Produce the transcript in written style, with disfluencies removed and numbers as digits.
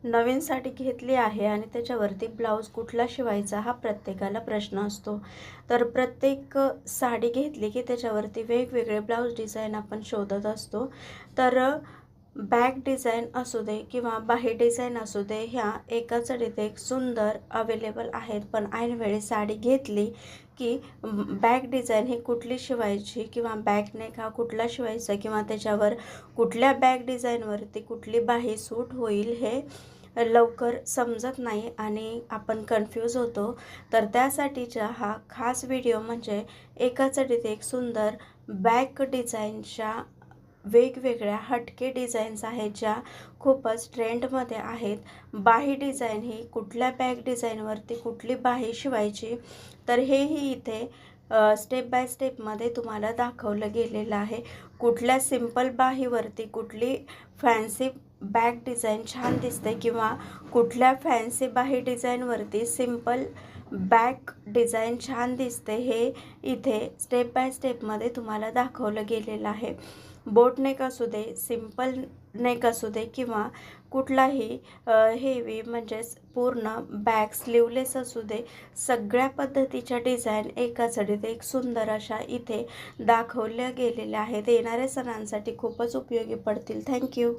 नवीन साडी घेतली आहे आणि त्याच्यावरती ब्लाऊज कुठला शिवायचा हा प्रत्येकाला प्रश्न असतो. तर प्रत्येक साडी घेतली की त्याच्यावरती वेगवेगळे ब्लाऊज डिझाईन आपण शोधत असतो. तर बॅक डिझाईन असू दे किंवा बाही डिझाईन असू दे, ह्या एकाच एक सुंदर अवेलेबल आहेत. पण ऐनवेळी साडी घेतली की बॅक डिझाईन ही कुठली शिवायची किंवा बॅक नेक हा कुठला शिवायचा किंवा त्याच्यावर कुठल्या बॅक डिझाईनवरती कुठली बाही सूट होईल हे लवकर समजत नाही आणि आपण कन्फ्यूज होतो. तर त्यासाठीचा हा खास व्हिडिओ म्हणजे एकाच एक सुंदर बॅक डिझाईनच्या वेगवेगळ्या हटके डिझाईन्स आहेत ज्या खूपच ट्रेंडमध्ये आहेत. बाही डिझाईन ही कुठल्या बॅक डिझाईनवरती कुठली बाही शिवायची, तर हेही इथे स्टेप बाय स्टेपमध्ये तुम्हाला दाखवलं गेलेलं आहे. कुठल्या सिंपल बाहीवरती कुठली फॅन्सी बॅक डिझाईन छान दिसते किंवा कुठल्या फॅन्सी बाही डिझाईनवरती सिंपल बॅक डिझाईन छान दिसते, हे इथे स्टेप बाय स्टेपमध्ये तुम्हाला दाखवलं गेलेलं आहे. बोट नेक असू दे, सिंपल नेक असू दे किंवा कुठलाही हेवी म्हणजेच पूर्ण बॅक स्लीवलेस असू दे, सगळ्या पद्धतीच्या डिझाईन एकाच एक सुंदर अशा इथे दाखवल्या गेलेल्या आहेत. येणाऱ्या सणांसाठी खूपच उपयोगी पडतील. थँक्यू.